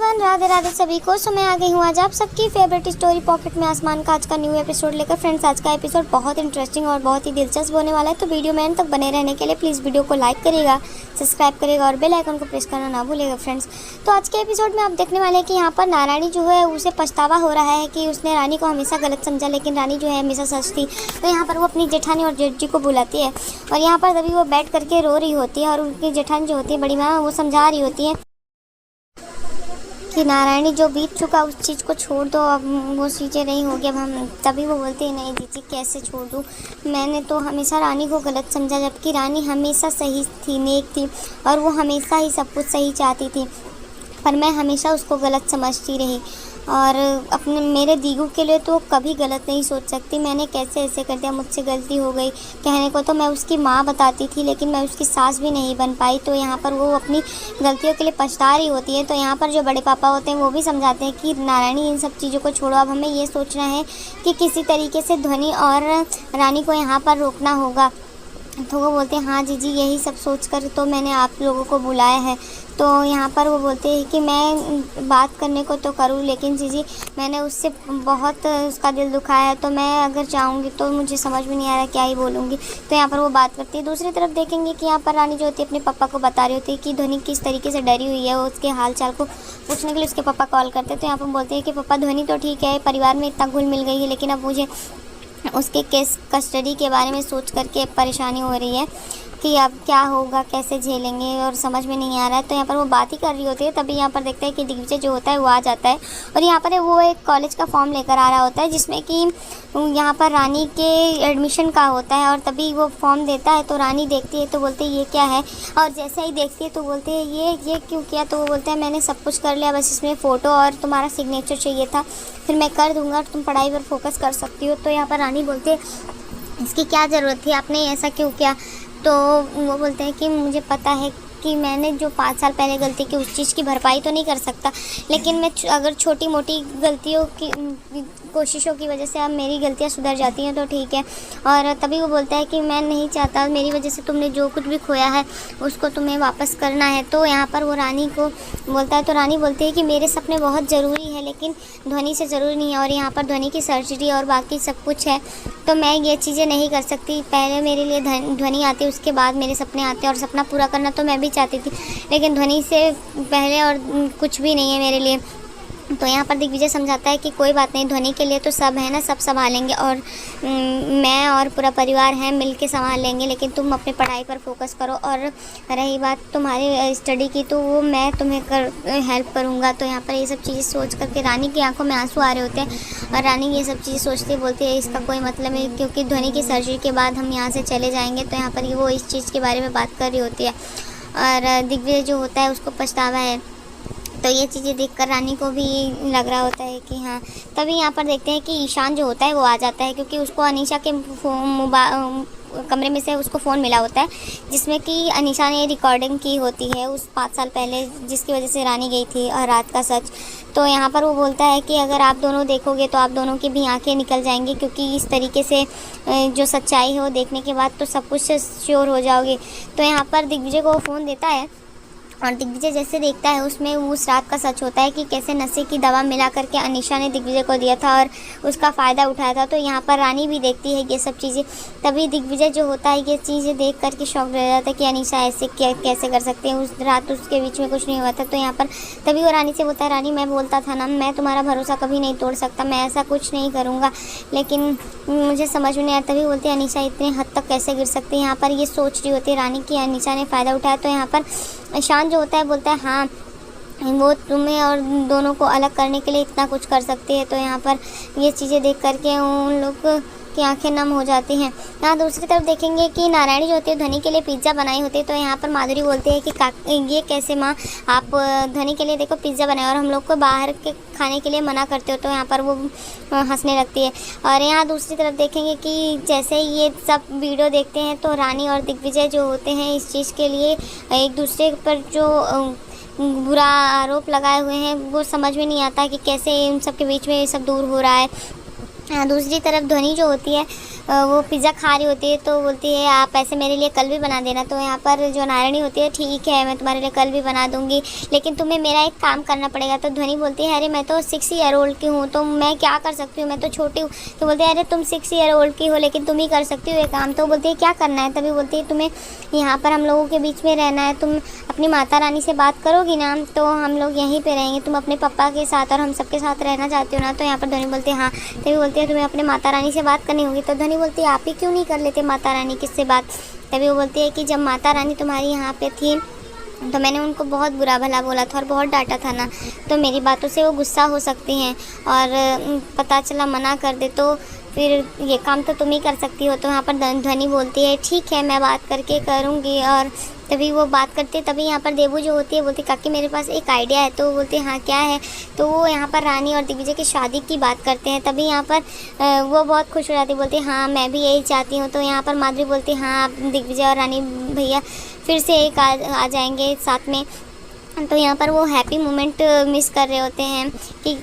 Everyone, Radhe Radhe सभी को। सो मैं आ गई हूँ आज आप सबकी फेवरेट स्टोरी पॉकेट में आसमान का आज का न्यू एपिसोड लेकर। फ्रेंड्स, आज का एपिसोड बहुत इंटरेस्टिंग और बहुत ही दिलचस्प होने वाला है, तो वीडियो में एंड तक बने रहने के लिए प्लीज़ वीडियो को लाइक करिएगा, सब्सक्राइब करिएगा और बेल आइकन को प्रेस करना ना भूलिएगा। फ्रेंड्स, तो आज के एपिसोड में आप देखने वाले हैं कि यहाँ पर नारायणी जो है उसे पछतावा हो रहा है कि उसने रानी को हमेशा गलत समझा, लेकिन रानी जो है हमेशा सच थी। तो यहाँ पर वो अपनी जेठानी और जेठ जी को बुलाती है और यहाँ पर तभी वो बैठ करके रो रही होती है और उनकी जेठानी जो होती है बड़ी माँ, वो समझा रही होती है कि नारायणी जो बीत चुका उस चीज़ को छोड़ दो, अब वो चीज़ें नहीं होगी। अब हम तभी वो बोलते हैं नहीं दीदी कैसे छोड़ दूँ, मैंने तो हमेशा रानी को गलत समझा, जबकि रानी हमेशा सही थी, नेक थी और वो हमेशा ही सब कुछ सही चाहती थी, पर मैं हमेशा उसको गलत समझती रही और अपने मेरे दीगू के लिए तो कभी गलत नहीं सोच सकती। मैंने कैसे ऐसे कर दिया, मुझसे गलती हो गई। कहने को तो मैं उसकी माँ बताती थी, लेकिन मैं उसकी सास भी नहीं बन पाई। तो यहाँ पर वो अपनी गलतियों के लिए पछता रही होती है। तो यहाँ पर जो बड़े पापा होते हैं वो भी समझाते हैं कि नारायणी इन सब चीज़ों को छोड़ो, अब हमें ये सोचना है कि किसी तरीके से ध्वनि और रानी को यहाँ पर रोकना होगा। तो वो बोलते हैं हाँ जीजी, यही सब सोचकर तो मैंने आप लोगों को बुलाया है। तो यहाँ पर वो बोलते हैं कि मैं बात करने को तो करूँ, लेकिन जीजी मैंने उससे बहुत उसका दिल दुखाया है, तो मैं अगर चाहूँगी तो मुझे समझ में नहीं आ रहा क्या ही बोलूँगी। तो यहाँ पर वो बात करती है। दूसरी तरफ देखेंगे कि यहाँ पर रानी जो होती है अपने पापा को बता रही होती है कि ध्वनि किस तरीके से डरी हुई है। उसके हाल चाल को पूछने के लिए उसके पापा कॉल करते हैं। तो यहाँ पर बोलते हैं कि पापा ध्वनि तो ठीक है, परिवार में इतना घुल मिल गई है, लेकिन अब मुझे उसके केस कस्टडी के बारे में सोच करके परेशानी हो रही है कि अब क्या होगा, कैसे झेलेंगे और समझ में नहीं आ रहा है। तो यहाँ पर वो बात ही कर रही होती है, तभी यहाँ पर देखते हैं कि दिग्विजय जो होता है वो आ जाता है और यहाँ पर वो एक कॉलेज का फॉर्म लेकर आ रहा होता है जिसमें कि यहाँ पर रानी के एडमिशन का होता है। और तभी वो फॉर्म देता है तो रानी देखती है तो बोलते है ये क्या है, और जैसे ही देखती है तो बोलते हैं ये क्यों किया। तो वो बोलता है मैंने सब कुछ कर लिया, बस इसमें फ़ोटो और तुम्हारा सिग्नेचर चाहिए था, फिर मैं कर दूँगा, तुम पढ़ाई पर फोकस कर सकती हो। तो यहाँ पर रानी बोलती है इसकी क्या ज़रूरत थी, आपने ऐसा क्यों किया। तो वो बोलते हैं कि मुझे पता है कि मैंने जो 5 साल पहले गलती की उस चीज़ की भरपाई तो नहीं कर सकता, लेकिन मैं अगर छोटी मोटी गलतियों की कोशिशों की वजह से अब मेरी गलतियाँ सुधर जाती हैं तो ठीक है। और तभी वो बोलता है कि मैं नहीं चाहता मेरी वजह से तुमने जो कुछ भी खोया है उसको तुम्हें वापस करना है। तो यहाँ पर वो रानी को बोलता है, तो रानी बोलती है कि मेरे सपने बहुत ज़रूरी है, लेकिन ध्वनि से ज़रूरी नहीं है, और यहाँ पर ध्वनि की सर्जरी और बाकी सब कुछ है, तो मैं ये चीज़ें नहीं कर सकती। पहले मेरे लिए ध्वनि आती है, उसके बाद मेरे सपने आते हैं, और सपना पूरा करना तो मैं भी चाहती थी, लेकिन ध्वनि से पहले और कुछ भी नहीं है मेरे लिए। तो यहाँ पर दिग्विजय समझाता है कि कोई बात नहीं, ध्वनि के लिए तो सब है ना, सब संभालेंगे, और मैं और पूरा परिवार है मिल के संभाल लेंगे, लेकिन तुम अपने पढ़ाई पर फोकस करो। और रही बात तुम्हारी स्टडी की, तो वो मैं तुम्हें हेल्प करूँगा। तो यहाँ पर ये सब चीज़ें सोच करके रानी की आंखों में आंसू आ रहे होते हैं और रानी ये सब चीज़ें सोचती बोलती है इसका कोई मतलब नहीं, क्योंकि ध्वनि की सर्जरी के बाद हम यहाँ से चले जाएँगे। तो यहाँ पर वो इस चीज़ के बारे में बात कर रही होती है और दिग्विजय जो होता है उसको पछतावा है। तो ये चीज़ें देखकर रानी को भी लग रहा होता है कि हाँ। तभी यहाँ पर देखते हैं कि ईशान जो होता है वो आ जाता है, क्योंकि उसको अनीशा के कमरे में से उसको फ़ोन मिला होता है जिसमें कि अनीशा ने रिकॉर्डिंग की होती है उस 5 साल पहले, जिसकी वजह से रानी गई थी और रात का सच। तो यहाँ पर वो बोलता है कि अगर आप दोनों देखोगे तो आप दोनों की भी आंखें निकल जाएंगी, क्योंकि इस तरीके से जो सच्चाई है वो देखने के बाद तो सब कुछ श्योर हो जाओगे। तो यहाँ पर दिग्विजय को वो फ़ोन देता है और दिग्विजय जैसे देखता है उसमें उस रात का सच होता है कि कैसे नशे की दवा मिला करके अनीशा ने दिग्विजय को दिया था और उसका फ़ायदा उठाया था। तो यहाँ पर रानी भी देखती है ये सब चीज़ें। तभी दिग्विजय जो होता है ये चीज़ें देख करके शौक रह जाता है कि अनीशा ऐसे कैसे कर सकते हैं, उस रात उसके बीच में कुछ नहीं हुआ था। तो यहाँ पर तभी वो रानी से बोलता है रानी मैं बोलता था ना, मैं तुम्हारा भरोसा कभी नहीं तोड़ सकता, मैं ऐसा कुछ नहीं करूँगा, लेकिन मुझे समझ में नहीं आया। तभी बोलते हैं अनीशा इतने हद तक कैसे गिर सकती है। यहाँ पर ये सोच रही होती है रानी की अनीशा ने फ़ायदा उठाया। तो यहाँ पर ईशान जो होता है बोलता है हाँ वो तुम्हें और दोनों को अलग करने के लिए इतना कुछ कर सकती है। तो यहाँ पर ये चीज़ें देख करके उन लोग की आंखें नम हो जाती हैं। यहाँ दूसरी तरफ देखेंगे कि नारायणी जो होती है ध्वनि के लिए पिज़्ज़ा बनाई होती है। तो यहाँ पर माधुरी बोलती है कि ये कैसे माँ, आप ध्वनि के लिए देखो पिज़्ज़ा बनाए और हम लोग को बाहर के खाने के लिए मना करते हो। तो यहाँ पर वो हंसने लगती है। और यहाँ दूसरी तरफ देखेंगे कि जैसे ही ये सब वीडियो देखते हैं तो रानी और दिग्विजय जो होते हैं इस चीज़ के लिए एक दूसरे पर जो बुरा आरोप लगाए हुए हैं वो समझ में नहीं आता कि कैसे इन सब के बीच में ये सब दूर हो रहा है। दूसरी तरफ ध्वनि जो होती है वो पिज़्ज़ा खा रही होती है तो बोलती है आप ऐसे मेरे लिए कल भी बना देना। तो यहाँ पर जो नारायणी होती है, ठीक है मैं तुम्हारे लिए कल भी बना दूँगी, लेकिन तुम्हें मेरा एक काम करना पड़ेगा। तो ध्वनि बोलती है अरे मैं तो 6 ईयर ओल्ड की हूँ, तो मैं क्या कर सकती हूँ, मैं तो छोटी हूँ। तो बोलते हैं अरे तुम 6 ईयर ओल्ड की हो लेकिन तुम ही कर सकती हो ये काम। तो बोलती है क्या करना है। तभी बोलती है तुम्हें यहाँ पर हम लोगों के बीच में रहना है, तुम अपनी माता रानी से बात करोगी ना तो हम लोग यहीं पे रहेंगे, तुम अपने पापा के साथ और हम सबके साथ रहना चाहती हो ना। तो यहाँ पर ध्वनि बोलती है हाँ। तभी बोलती है तुम्हें अपने माता रानी से बात करनी होगी। तो ध्वनि बोलती है आप ही क्यों नहीं कर लेते माता रानी किससे बात। तभी वो बोलती है कि जब माता रानी तुम्हारी यहाँ पे थी तो मैंने उनको बहुत बुरा भला बोला था और बहुत डांटा था ना, तो मेरी बातों से वो गुस्सा हो सकती हैं और पता चला मना कर दे तो फिर ये काम तो तुम ही कर सकती हो। तो यहाँ पर ध्वनि बोलती है ठीक है मैं बात करके करूँगी। और तभी वो बात करते तभी यहाँ पर देवू जो होती है बोलती काकी मेरे पास एक आइडिया है। तो वो बोलते हाँ क्या है। तो वो यहाँ पर रानी और दिग्विजय की शादी की बात करते हैं। तभी यहाँ पर वो बहुत खुश हो जाती बोलती हाँ मैं भी यही चाहती हूँ। तो यहाँ पर माधुरी बोलती हाँ आप दिग्विजय और रानी भैया फिर से एक आ जाएंगे साथ में। तो यहाँ पर वो हैप्पी मोमेंट मिस कर रहे होते हैं कि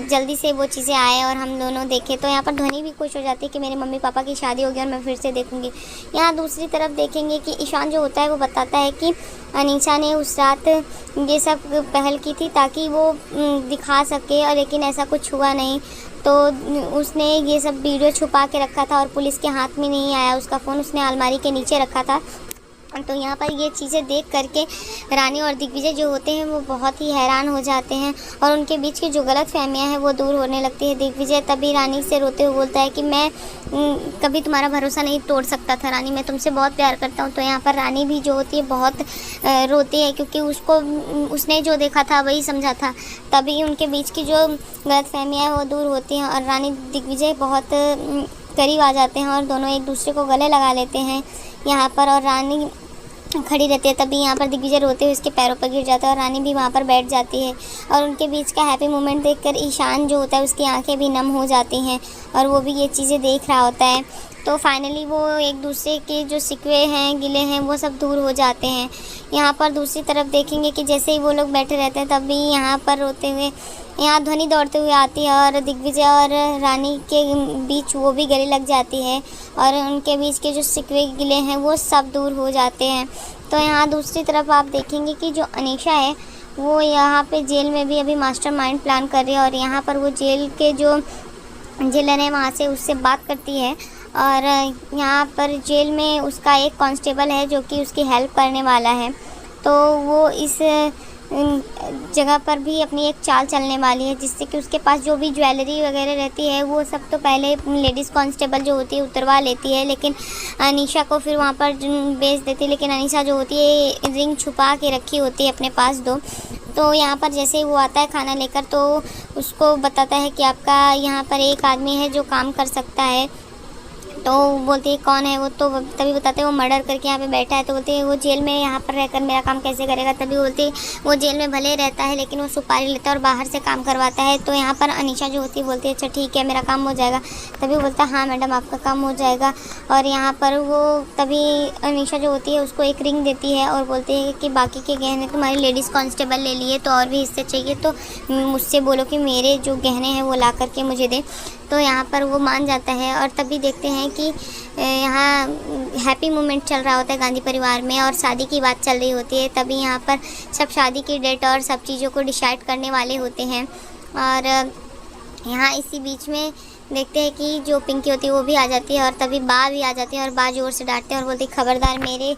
जल्दी से वो चीज़ें आए और हम दोनों देखें। तो यहाँ पर ध्वनि भी खुश हो जाती है कि मेरे मम्मी पापा की शादी होगी और मैं फिर से देखूँगी। यहाँ दूसरी तरफ देखेंगे कि ईशान जो होता है वो बताता है कि अनीशा ने उस रात ये सब पहल की थी ताकि वो दिखा सके, और लेकिन ऐसा कुछ हुआ नहीं। तो उसने ये सब वीडियो छुपा के रखा था और पुलिस के हाथ में नहीं आया उसका फ़ोन, उसने अलमारी के नीचे रखा था। तो यहाँ पर ये चीज़ें देख करके रानी और दिग्विजय जो होते हैं वो बहुत ही हैरान हो जाते हैं और उनके बीच की जो गलत फहमियाँ हैं वो दूर होने लगती है। दिग्विजय तभी रानी से रोते हुए बोलता है कि मैं कभी तुम्हारा भरोसा नहीं तोड़ सकता था रानी, मैं तुमसे बहुत प्यार करता हूँ। तो यहाँ पर रानी भी जो होती है बहुत रोती है क्योंकि उसने जो देखा था वही समझा था। तभी उनके बीच की जो गलत फहमियाँ हैं वो दूर होती हैं और रानी दिग्विजय बहुत करीब आ जाते हैं और दोनों एक दूसरे को गले लगा लेते हैं यहाँ पर। और रानी खड़ी रहती है। तभी यहाँ पर दिग्विजय रोते हुए उसके पैरों पर गिर जाता है और रानी भी वहाँ पर बैठ जाती है और उनके बीच का हैप्पी मोमेंट देखकर ईशान जो होता है उसकी आंखें भी नम हो जाती हैं और वो भी ये चीज़ें देख रहा होता है। तो फाइनली वो एक दूसरे के जो शिकवे हैं गिले हैं वो सब दूर हो जाते हैं। यहाँ पर दूसरी तरफ देखेंगे कि जैसे ही वो लोग बैठे रहते हैं तभी यहाँ पर रोते हुए यहाँ ध्वनि दौड़ते हुए आती है और दिग्विजय और रानी के बीच वो भी गले लग जाती है और उनके बीच के जो शिकवे गिले हैं वो सब दूर हो जाते हैं। तो यहाँ दूसरी तरफ आप देखेंगे कि जो अनीशा है वो यहाँ पे जेल में भी अभी मास्टरमाइंड प्लान कर रही है और यहाँ पर वो जेल के जो जेलर है वहाँ से उससे बात करती है और यहाँ पर जेल में उसका एक कांस्टेबल है जो कि उसकी हेल्प करने वाला है। तो वो इस जगह पर भी अपनी एक चाल चलने वाली है जिससे कि उसके पास जो भी ज्वेलरी वगैरह रहती है वो सब तो पहले लेडीज़ कांस्टेबल जो होती है उतरवा लेती है, लेकिन अनीशा को फिर वहाँ पर बेच देती है। लेकिन अनीशा जो होती है रिंग छुपा के रखी होती है अपने पास दो। तो यहाँ पर जैसे ही वो आता है खाना लेकर तो उसको बताता है कि आपका यहाँ पर एक आदमी है जो काम कर सकता है। तो बोलती है कौन है वो। तो तभी बताते हैं वो मर्डर करके यहाँ पे बैठा है। तो बोलती है वो जेल में यहाँ पर रहकर मेरा काम कैसे करेगा। तभी बोलती है वो जेल में भले रहता है लेकिन वो सुपारी लेता है और बाहर से काम करवाता है। तो यहाँ पर अनीशा जो होती है बोलती है अच्छा ठीक है मेरा काम हो जाएगा। तभी बोलता है हाँ मैडम आपका काम हो जाएगा। और यहाँ पर वो तभी अनीशा जो होती है उसको एक रिंग देती है और बोलती है कि बाकी के गहने तुम्हारी लेडीज़ कांस्टेबल ले लिए तो और भी हिस्से चाहिए तो मुझसे बोलो कि मेरे जो गहने हैं वो ला करके मुझे दे। तो यहाँ पर वो मान जाता है और तभी देखते हैं कि यहाँ हैप्पी मोमेंट चल रहा होता है गांधी परिवार में और शादी की बात चल रही होती है। तभी यहाँ पर सब शादी की डेट और सब चीज़ों को डिसाइड करने वाले होते हैं और यहाँ इसी बीच में देखते हैं कि जो पिंकी होती है वो भी आ जाती है और तभी बा भी आ जाती है और बा जोर से डांटते हैं और बोलती है खबरदार मेरे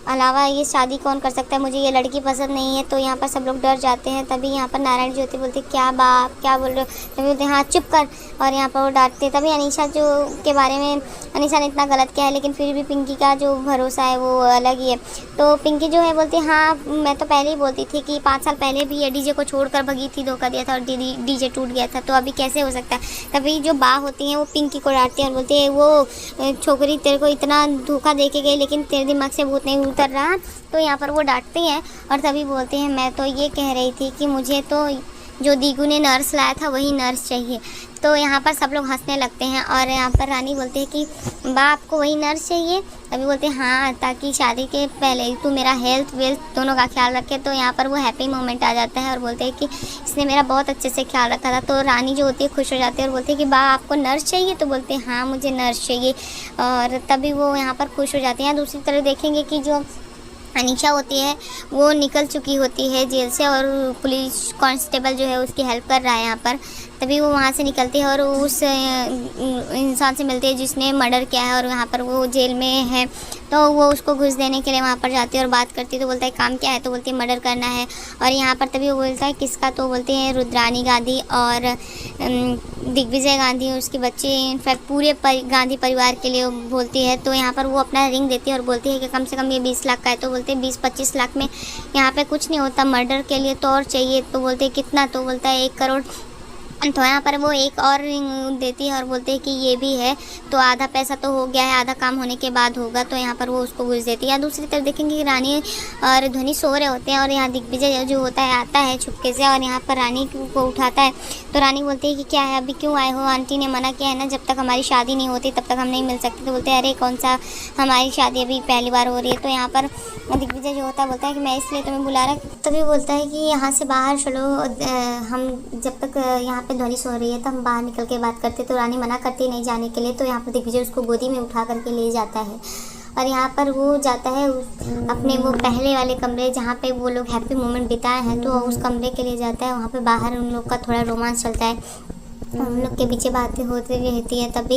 अलावा ये शादी कौन कर सकता है, मुझे ये लड़की पसंद नहीं है। तो यहाँ पर सब लोग डर जाते हैं। तभी यहाँ पर नारायण जी होती बोलते क्या बा आप क्या बोल रहे हो। तभी बोलते हाँ चुप कर और यहाँ पर वो डांटते हैं। तभी अनीशा जो के बारे में अनीशा ने इतना गलत किया है लेकिन फिर भी पिंकी का जो भरोसा है वो अलग ही है। तो पिंकी जो है बोलती हाँ मैं तो पहले ही बोलती थी कि 5 साल पहले भी ये डीजे को छोड़कर भगी थी, धोखा दिया था और डीजे टूट गया था, तो अभी कैसे हो सकता है। तभी जो बा होती हैं वो पिंकी को डांटती हैं और बोलती है वो छोकरी तेरे को इतना धोखा दे के गई लेकिन तेरे दिमाग से भूत नहीं उतर रहा। तो यहाँ पर वो डांटती हैं और तभी बोलते हैं मैं तो ये कह रही थी कि मुझे तो जो दीगू ने नर्स लाया था वही नर्स चाहिए। तो यहाँ पर सब लोग हंसने लगते हैं और यहाँ पर रानी बोलती है कि बा आपको वही नर्स चाहिए। तभी बोलते हैं हाँ, ताकि शादी के पहले तू मेरा हेल्थ वेल्थ दोनों का ख्याल रखे। तो यहाँ पर वो हैप्पी मोमेंट आ जाता है और बोलते हैं कि इसने मेरा बहुत अच्छे से ख्याल रखा था। तो रानी जो होती है खुश हो जाती है और बोलती है कि बा आपको नर्स चाहिए। तो बोलते हैं हाँ मुझे नर्स चाहिए, और तभी वो यहाँ पर खुश हो जाती हैं। दूसरी तरफ देखेंगे कि जो अनीशा होती है वो निकल चुकी होती है जेल से, और पुलिस कांस्टेबल जो है उसकी हेल्प कर रहा है यहाँ पर। तभी वो वहाँ से निकलती है और उस इंसान से मिलती है जिसने मर्डर किया है, और यहाँ पर वो जेल में है। तो वो उसको घूस देने के लिए वहाँ पर जाती है और बात करती है। तो बोलता है काम क्या है? तो बोलती है मर्डर करना है। और यहाँ पर तभी वो बोलता है किसका? तो बोलते हैं रुद्रानी गांधी और दिग्विजय गांधी, उसके बच्चे, इनफैक्ट पूरे गांधी परिवार के लिए बोलती है। तो यहाँ पर वो अपना रिंग देती है और बोलती है कि कम से कम ये 20 लाख का है। तो बोलते हैं 20-25 लाख में यहाँ पे कुछ नहीं होता, मर्डर के लिए तो और चाहिए। तो बोलते हैं कितना? तो बोलता है 1 करोड़। तो यहाँ पर वो एक और रिंग देती है और बोलते हैं कि ये भी है। तो आधा पैसा तो हो गया है, आधा काम होने के बाद होगा। तो यहाँ पर वो उसको घूस देती है। या दूसरी तरफ देखेंगे कि रानी और ध्वनि सो रहे होते हैं, और यहाँ दिग्विजय जो होता है आता है छुपके से और यहाँ पर रानी को उठाता है। तो रानी बोलती है कि क्या है, अभी क्यों आए हो? आंटी ने मना किया है ना, जब तक हमारी शादी नहीं होती तब तक हम नहीं मिल सकते। तो बोलते हैं अरे कौन सा, हमारी शादी अभी पहली बार हो रही है। तो यहाँ पर दिग्विजय जो होता है बोलता है कि मैं इसलिए तुम्हें बुला रहा। तभी बोलता है कि यहाँ से बाहर चलो, हम जब तक यहाँ पे ध्वनि सो रही है तो हम बाहर निकल के बात करते। तो रानी मना करती नहीं जाने के लिए। तो यहाँ पर दिग्विजय उसको गोदी में उठा करके ले जाता है, और यहाँ पर वो जाता है अपने वो पहले वाले कमरे जहाँ पे वो लोग हैप्पी मोमेंट बिताए हैं। तो उस कमरे के लिए जाता है। वहाँ पे बाहर उन लोग का थोड़ा रोमांस चलता है, उन लोग के पीछे बातें होती रहती है। तभी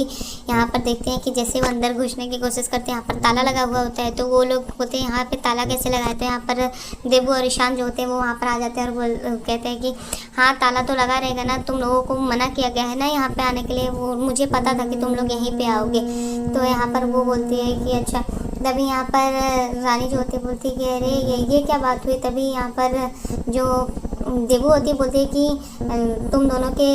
यहाँ पर देखते हैं कि जैसे वो अंदर घुसने की कोशिश करते हैं, यहाँ पर ताला लगा हुआ होता है। तो वो लोग होते हैं यहाँ पे ताला कैसे लगाए? तो यहाँ पर देबू और ईशान जो होते हैं वो वहाँ पर आ जाते हैं और कहते हैं कि हाँ ताला तो लगा रहेगा ना, तुम लोगों को मना किया गया है ना यहाँ पे आने के लिए, वो मुझे पता था कि तुम लोग यहीं पे आओगे। तो यहाँ पर वो बोलती है कि अच्छा। तभी यहाँ पर रानी जो होती है बोलती है कि अरे ये क्या बात हुई? तभी यहाँ पर जो देबू होती है बोलती है कि तुम दोनों के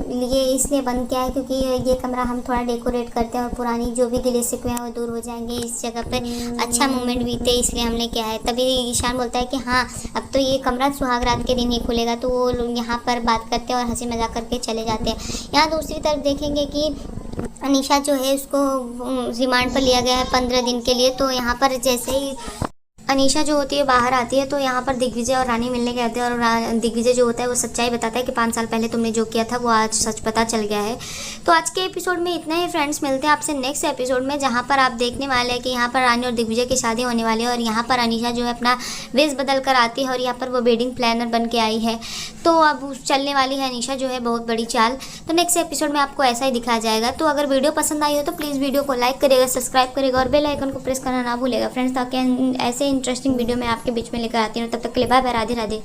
लिए इसलिए बंद किया है क्योंकि ये कमरा हम थोड़ा डेकोरेट करते हैं और पुरानी जो भी गिले शिकवे हैं वो दूर हो जाएंगे, इस जगह पे अच्छा मोमेंट बीते इसलिए हमने किया है। तभी ईशान बोलता है कि हाँ अब तो ये कमरा सुहाग रात के दिन ही खुलेगा। तो वो लोग यहाँ पर बात करते हैं और हंसी मजाक करके चले जाते हैं। यहाँ दूसरी तरफ देखेंगे कि अनीशा जो है उसको रिमांड पर लिया गया है 15 दिन के लिए। तो यहाँ पर जैसे ही अनीशा जो होती है बाहर आती है तो यहाँ पर दिग्विजय और रानी मिलने गए थे, और दिग्विजय जो होता है वो सच्चाई बताता है कि 5 साल पहले तुमने जो किया था वो आज सच पता चल गया है। तो आज के एपिसोड में इतना ही फ्रेंड्स, मिलते हैं आपसे नेक्स्ट एपिसोड में, जहाँ पर आप देखने वाले हैं कि यहाँ पर रानी और दिग्विजय की शादी होने वाली है, और यहाँ पर अनीशा जो है अपना वेश बदल कर आती है और यहाँ पर वो वेडिंग प्लानर बन के आई है। तो अब चलने वाली है अनीशा जो है बहुत बड़ी चाल। तो नेक्स्ट एपिसोड में आपको ऐसा ही दिखाया जाएगा। तो अगर वीडियो पसंद आई हो तो प्लीज़ वीडियो को लाइक करेगा, सब्सक्राइब करेगा और बेल आइकन को प्रेस करना ना भूलेगा फ्रेंड्स, ताकि ऐसे इंटरेस्टिंग वीडियो मैं आपके बीच में लेकर आती हूँ। तब तक के लिए बाय बाय, राधे राधे।